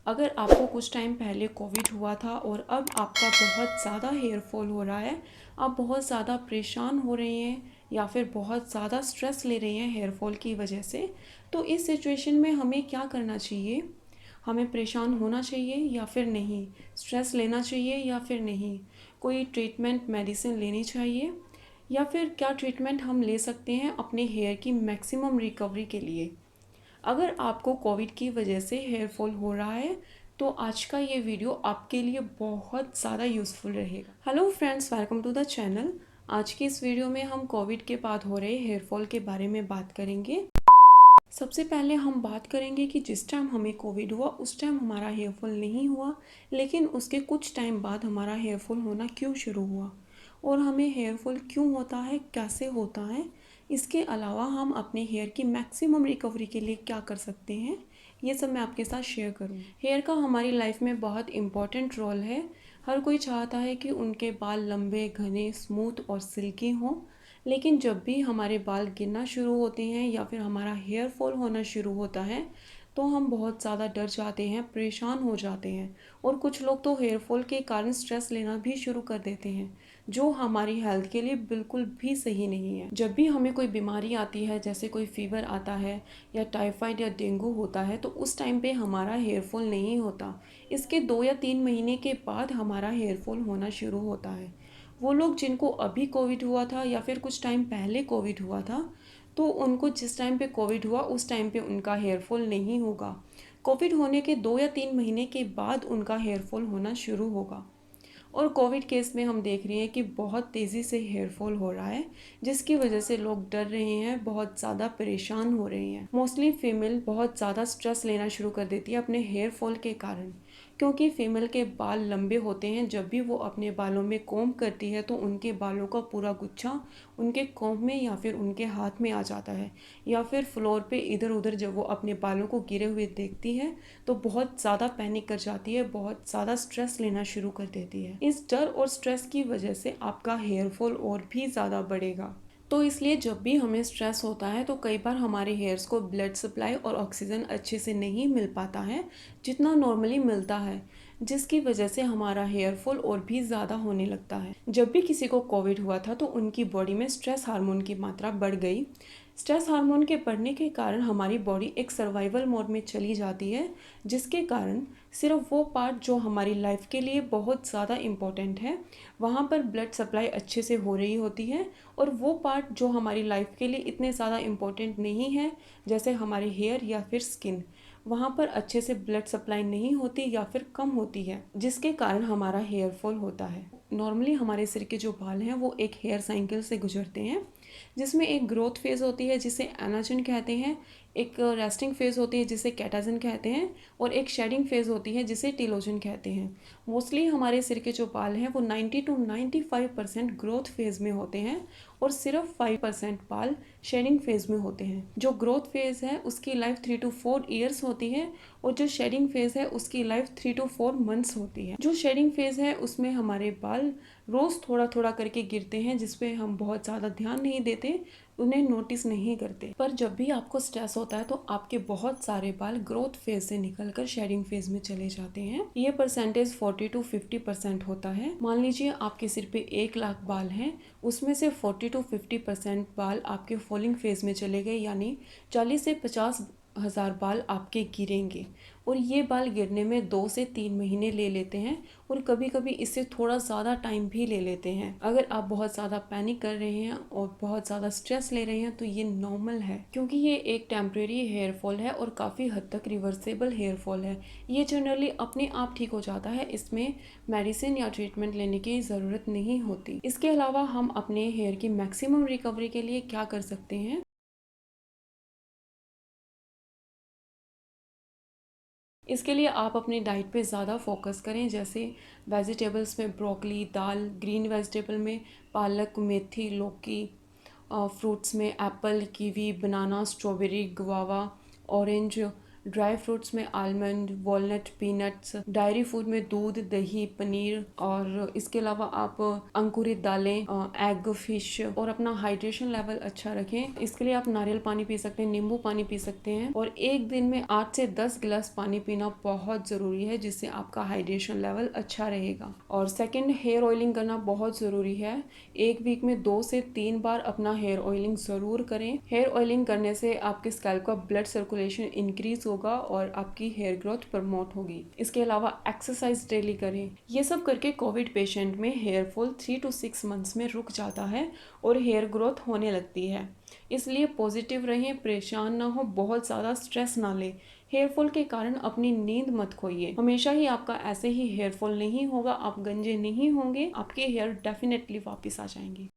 अगर आपको कुछ टाइम पहले कोविड हुआ था और अब आपका बहुत ज़्यादा हेयर फॉल हो रहा है, आप बहुत ज़्यादा परेशान हो रहे हैं या फिर बहुत ज़्यादा स्ट्रेस ले रहे हैं हेयर फॉल की वजह से, तो इस सिचुएशन में हमें क्या करना चाहिए? हमें परेशान होना चाहिए या फिर नहीं? स्ट्रेस लेना चाहिए या फिर नहीं? कोई ट्रीटमेंट मेडिसिन लेनी चाहिए या फिर क्या ट्रीटमेंट हम ले सकते हैं अपने हेयर की मैक्सिमम रिकवरी के लिए? अगर आपको कोविड की वजह से हेयर फॉल हो रहा है तो आज का ये वीडियो आपके लिए बहुत ज़्यादा यूज़फुल रहेगा। Hello friends, welcome to the channel. आज की इस वीडियो में हम कोविड के बाद हो रहे हेयर फॉल के बारे में बात करेंगे। सबसे पहले हम बात करेंगे कि जिस टाइम हमें कोविड हुआ उस टाइम हमारा हेयर फॉल नहीं हुआ, लेकिन उसके कुछ टाइम बाद हमारा हेयर फॉल होना क्यों शुरू हुआ और हमें हेयर फॉल क्यों होता है, कैसे होता है। इसके अलावा हम अपने हेयर की मैक्सिमम रिकवरी के लिए क्या कर सकते हैं, ये सब मैं आपके साथ शेयर करूँगी। हेयर का हमारी लाइफ में बहुत इम्पॉर्टेंट रोल है। हर कोई चाहता है कि उनके बाल लंबे, घने, स्मूथ और सिल्की हों, लेकिन जब भी हमारे बाल गिरना शुरू होते हैं या फिर हमारा हेयर फॉल होना शुरू होता है तो हम बहुत ज़्यादा डर जाते हैं, परेशान हो जाते हैं और कुछ लोग तो हेयर फॉल के कारण स्ट्रेस लेना भी शुरू कर देते हैं, जो हमारी हेल्थ के लिए बिल्कुल भी सही नहीं है। जब भी हमें कोई बीमारी आती है, जैसे कोई फीवर आता है या टाइफाइड या डेंगू होता है, तो उस टाइम पे हमारा हेयर फॉल नहीं होता। इसके 2 या 3 महीने के बाद हमारा हेयर फॉल होना शुरू होता है। वो लोग जिनको अभी कोविड हुआ था या फिर कुछ टाइम पहले कोविड हुआ था, तो उनको जिस टाइम पे कोविड हुआ उस टाइम पे उनका हेयर फॉल नहीं होगा। कोविड होने के 2 या 3 महीने के बाद उनका हेयर फॉल होना शुरू होगा। और कोविड केस में हम देख रहे हैं कि बहुत तेज़ी से हेयर फॉल हो रहा है, जिसकी वजह से लोग डर रहे हैं, बहुत ज़्यादा परेशान हो रहे हैं। मोस्टली फीमेल बहुत ज़्यादा स्ट्रेस लेना शुरू कर देती है अपने हेयर फॉल के कारण, क्योंकि फीमेल के बाल लंबे होते हैं। जब भी वो अपने बालों में कोम्ब करती है तो उनके बालों का पूरा गुच्छा उनके कोम्ब में या फिर उनके हाथ में आ जाता है, या फिर फ्लोर पे इधर उधर जब वो अपने बालों को गिरे हुए देखती है तो बहुत ज़्यादा पैनिक कर जाती है, बहुत ज़्यादा स्ट्रेस लेना शुरू कर देती है। इस डर और स्ट्रेस की वजह से आपका हेयर फॉल और भी ज़्यादा बढ़ेगा। तो इसलिए जब भी हमें स्ट्रेस होता है तो कई बार हमारे हेयर्स को ब्लड सप्लाई और ऑक्सीजन अच्छे से नहीं मिल पाता है जितना नॉर्मली मिलता है, जिसकी वजह से हमारा हेयर फॉल और भी ज़्यादा होने लगता है। जब भी किसी को कोविड हुआ था तो उनकी बॉडी में स्ट्रेस हार्मोन की मात्रा बढ़ गई। स्ट्रेस हार्मोन के बढ़ने के कारण हमारी बॉडी एक सर्वाइवल मोड में चली जाती है, जिसके कारण सिर्फ वो पार्ट जो हमारी लाइफ के लिए बहुत ज़्यादा इम्पोर्टेंट है वहाँ पर ब्लड सप्लाई अच्छे से हो रही होती है, और वो पार्ट जो हमारी लाइफ के लिए इतने ज़्यादा इम्पोर्टेंट नहीं है, जैसे हमारे हेयर या फिर स्किन, वहाँ पर अच्छे से ब्लड सप्लाई नहीं होती या फिर कम होती है, जिसके कारण हमारा हेयर फॉल होता है। नॉर्मली हमारे सिर के जो बाल हैं वो एक हेयर साइकिल से गुजरते हैं, जिसमें एक ग्रोथ फेज़ होती है जिसे एनाजन कहते हैं, एक रेस्टिंग फेज़ होती है जिसे कैटाजन कहते हैं, और एक शेडिंग फेज़ होती है जिसे टीलोजन कहते हैं। मोस्टली हमारे सिर के जो बाल हैं वो 90 to 95% ग्रोथ फेज़ में होते हैं और सिर्फ 5% बाल शेडिंग फेज़ में होते हैं। जो ग्रोथ फेज़ है उसकी लाइफ 3 to 4 ईयर्स होती है और जो शेडिंग फेज़ है उसकी लाइफ 3 to 4 मंथ्स होती है। जो शेडिंग फेज़ है उसमें हमारे बाल रोज़ थोड़ा थोड़ा करके गिरते हैं, जिसपे हम बहुत ज़्यादा ध्यान नहीं देते, उन्हें नोटिस नहीं करते। पर जब भी आपको स्ट्रेस होता है तो आपके बहुत सारे बाल ग्रोथ फेज से निकलकर शेडिंग फेज में चले जाते हैं। ये परसेंटेज 40 to 50% होता है। मान लीजिए आपके सिर पे 1 लाख बाल हैं, उसमें से 40 to 50% बाल आपके फॉलिंग फेज में चले गए, यानी 40 से 50 हज़ार बाल आपके गिरेंगे, और ये बाल गिरने में 2 से 3 महीने ले लेते हैं और कभी कभी इससे थोड़ा ज़्यादा टाइम भी ले लेते हैं। अगर आप बहुत ज़्यादा पैनिक कर रहे हैं और बहुत ज़्यादा स्ट्रेस ले रहे हैं तो ये नॉर्मल है, क्योंकि ये एक टेम्प्रेरी हेयर फॉल है और काफ़ी हद तक रिवर्सेबल हेयर फॉल है। ये जनरली अपने आप ठीक हो जाता है, इसमें मेडिसिन या ट्रीटमेंट लेने की ज़रूरत नहीं होती। इसके अलावा हम अपने हेयर की मैक्सिमम रिकवरी के लिए क्या कर सकते हैं? इसके लिए आप अपनी डाइट पे ज़्यादा फोकस करें, जैसे वेजिटेबल्स में ब्रोकली, दाल, ग्रीन वेजिटेबल में पालक, मेथी, लौकी, फ्रूट्स में apple, kiwi, banana, strawberry, guava, orange, dry fruits में almond, walnut, peanuts, dairy food में दूध, दही, पनीर, और इसके अलावा आप अंकुरित दालें, एग, फिश, और अपना हाइड्रेशन लेवल अच्छा रखें। इसके लिए आप नारियल पानी पी सकते हैं, नींबू पानी पी सकते हैं, और एक दिन में 8 से 10 गिलास पानी पीना बहुत ज़रूरी है, जिससे आपका हाइड्रेशन लेवल अच्छा रहेगा। और सेकंड, हेयर ऑयलिंग करना बहुत ज़रूरी है। एक वीक में 2 से 3 बार अपना हेयर ऑयलिंग ज़रूर करें। हेयर ऑयलिंग करने से आपके स्कैल्प का ब्लड सर्कुलेशन इंक्रीज होगा और आपकी हेयर ग्रोथ प्रमोट होगी। इसके अलावा एक्सरसाइज डेली करें। ये सब करके कोविड पेशेंट में हेयर फॉल 3 to 6 मंथ्स में रुक जाता है और हेयर ग्रोथ होने लगती है। इसलिए पॉजिटिव रहें, परेशान ना हो, बहुत ज़्यादा स्ट्रेस ना लें। हेयर फॉल के कारण अपनी नींद मत खोइए। हमेशा ही आपका ऐसे ही हेयर फॉल नहीं होगा, आप गंजे नहीं होंगे, आपके हेयर डेफिनेटली वापस आ जाएंगे।